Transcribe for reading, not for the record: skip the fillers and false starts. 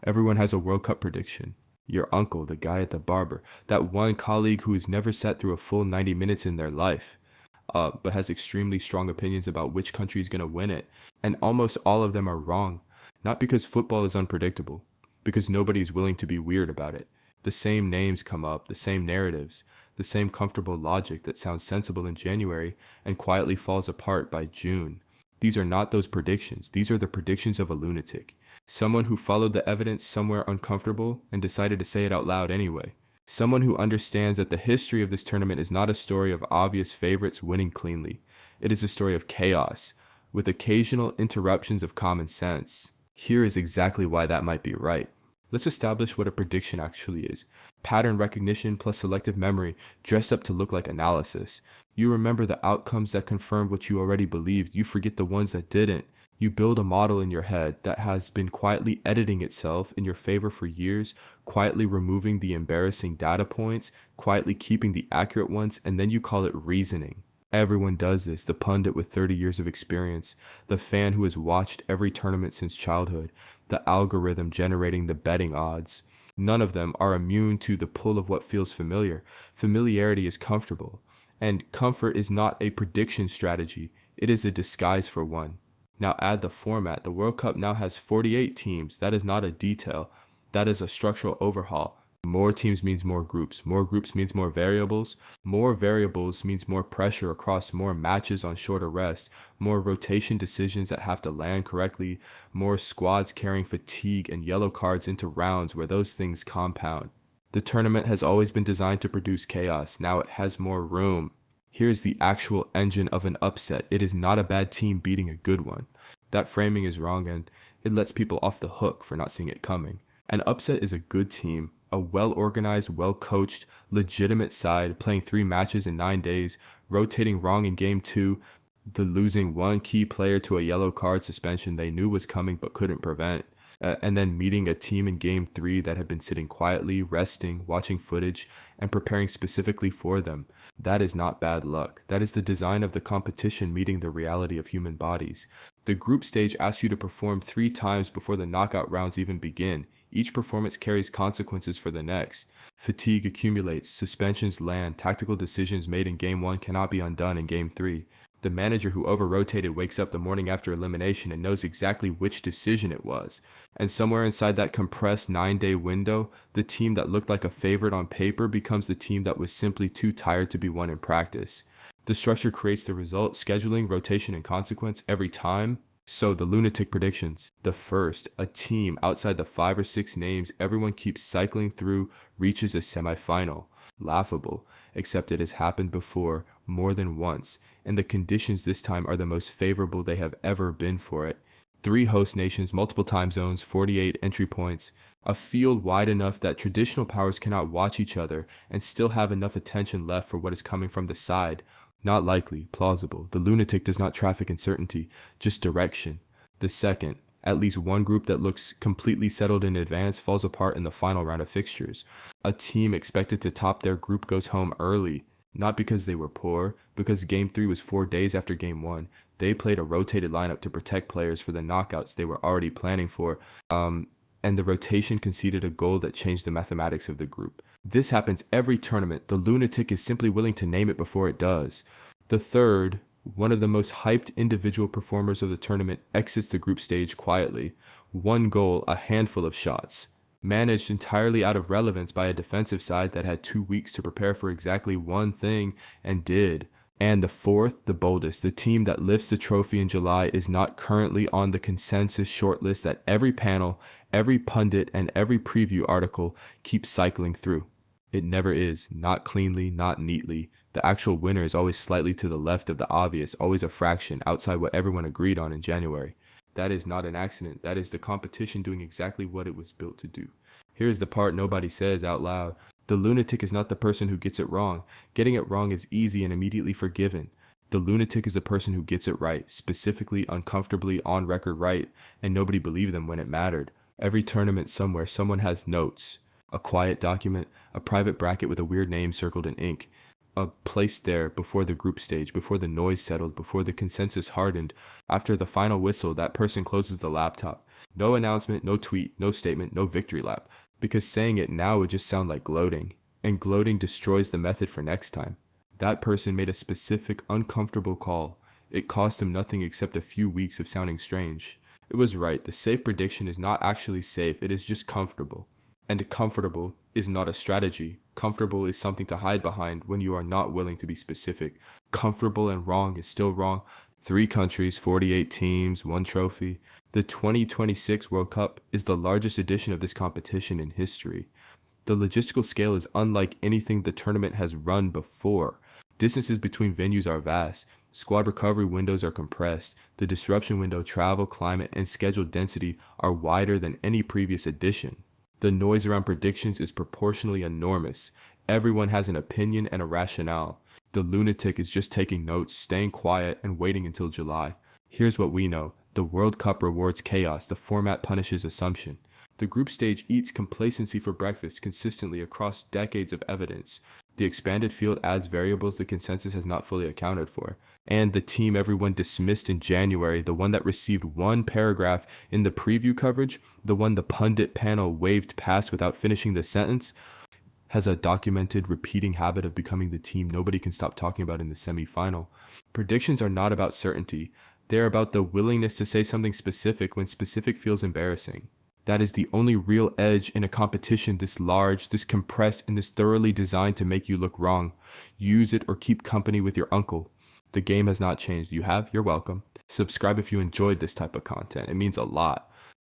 Everyone has a World Cup prediction. Your uncle, the guy at the barber, that one colleague who has never sat through a full 90 minutes in their life, but has extremely strong opinions about which country is going to win it. And almost all of them are wrong. Not because football is unpredictable, because nobody is willing to be weird about it. The same names come up, the same narratives, the same comfortable logic that sounds sensible in January and quietly falls apart by June. These are not those predictions. These are the predictions of a lunatic. Someone who followed the evidence somewhere uncomfortable and decided to say it out loud anyway. Someone who understands that the history of this tournament is not a story of obvious favorites winning cleanly. It is a story of chaos, with occasional interruptions of common sense. Here is exactly why that might be right. Let's establish what a prediction actually is. Pattern recognition plus selective memory dressed up to look like analysis. You remember the outcomes that confirmed what you already believed. You forget the ones that didn't. You build a model in your head that has been quietly editing itself in your favor for years, quietly removing the embarrassing data points, quietly keeping the accurate ones, and then you call it reasoning. Everyone does this, the pundit with 30 years of experience, the fan who has watched every tournament since childhood, the algorithm generating the betting odds. None of them are immune to the pull of what feels familiar. Familiarity is comfortable, and comfort is not a prediction strategy, it is a disguise for one. Now add the format. The World Cup now has 48 teams. That is not a detail. That is a structural overhaul. More teams means more groups. More groups means more variables. More variables means more pressure across more matches on shorter rest. More rotation decisions that have to land correctly. More squads carrying fatigue and yellow cards into rounds where those things compound. The tournament has always been designed to produce chaos. Now it has more room. Here's the actual engine of an upset. It is not a bad team beating a good one. That framing is wrong and it lets people off the hook for not seeing it coming. An upset is a good team, a well-organized, well-coached, legitimate side playing 3 matches in 9 days, rotating wrong in game 2, the losing one key player to a yellow card suspension they knew was coming but couldn't prevent. And then meeting a team in game 3 that had been sitting quietly, resting, watching footage, and preparing specifically for them. That is not bad luck. That is the design of the competition meeting the reality of human bodies. The group stage asks you to perform 3 times before the knockout rounds even begin. Each performance carries consequences for the next. Fatigue accumulates, suspensions land, tactical decisions made in game 1 cannot be undone in game 3. The manager who over-rotated wakes up the morning after elimination and knows exactly which decision it was. And somewhere inside that compressed 9-day window, the team that looked like a favorite on paper becomes the team that was simply too tired to be won in practice. The structure creates the result, scheduling, rotation, and consequence every time. So the lunatic predictions. The first, a team outside the 5 or 6 names everyone keeps cycling through reaches a semifinal. Laughable, except it has happened before, more than once, and the conditions this time are the most favorable they have ever been for it. 3 host nations, multiple time zones, 48 entry points, a field wide enough that traditional powers cannot watch each other and still have enough attention left for what is coming from the side. Not likely, plausible. The lunatic does not traffic in certainty, just direction. The second, at least one group that looks completely settled in advance falls apart in the final round of fixtures. A team expected to top their group goes home early, not because they were poor, because game 3 was 4 days after game 1. They played a rotated lineup to protect players for the knockouts they were already planning for, and the rotation conceded a goal that changed the mathematics of the group. This happens every tournament. The lunatic is simply willing to name it before it does. The third, one of the most hyped individual performers of the tournament, exits the group stage quietly. 1 goal, a handful of shots. Managed entirely out of relevance by a defensive side that had 2 weeks to prepare for exactly one thing, and did. And the fourth, the boldest, the team that lifts the trophy in July is not currently on the consensus shortlist that every panel, every pundit, and every preview article keeps cycling through. It never is, not cleanly, not neatly. The actual winner is always slightly to the left of the obvious, always a fraction outside what everyone agreed on in January. That is not an accident. That is the competition doing exactly what it was built to do. Here's the part nobody says out loud. The lunatic is not the person who gets it wrong. Getting it wrong is easy and immediately forgiven. The lunatic is the person who gets it right, specifically, uncomfortably, on record right, and nobody believed them when it mattered. Every tournament somewhere, someone has notes. A quiet document, a private bracket with a weird name circled in ink. placed there before the group stage, before the noise settled, before the consensus hardened. After the final whistle, that person closes the laptop. No announcement, no tweet, no statement, no victory lap, because saying it now would just sound like gloating, and gloating destroys the method for next time. That person made a specific, uncomfortable call. It cost him nothing except a few weeks of sounding strange. It was right, the safe prediction is not actually safe, it is just comfortable. And comfortable is not a strategy. Comfortable is something to hide behind when you are not willing to be specific. Comfortable and wrong is still wrong. 3 countries, 48 teams, 1 trophy. The 2026 World Cup is the largest edition of this competition in history. The logistical scale is unlike anything the tournament has run before. Distances between venues are vast. Squad recovery windows are compressed. The disruption window, travel, climate, and schedule density are wider than any previous edition. The noise around predictions is proportionally enormous. Everyone has an opinion and a rationale. The lunatic is just taking notes, staying quiet, and waiting until July. Here's what we know. The World Cup rewards chaos. The format punishes assumption. The group stage eats complacency for breakfast consistently across decades of evidence. The expanded field adds variables the consensus has not fully accounted for. And the team everyone dismissed in January, the one that received 1 paragraph in the preview coverage, the one the pundit panel waved past without finishing the sentence, has a documented repeating habit of becoming the team nobody can stop talking about in the semi-final. Predictions are not about certainty. They are about the willingness to say something specific when specific feels embarrassing. That is the only real edge in a competition this large, this compressed, and this thoroughly designed to make you look wrong. Use it or keep company with your uncle. The game has not changed. You have? You're welcome. Subscribe if you enjoyed this type of content. It means a lot.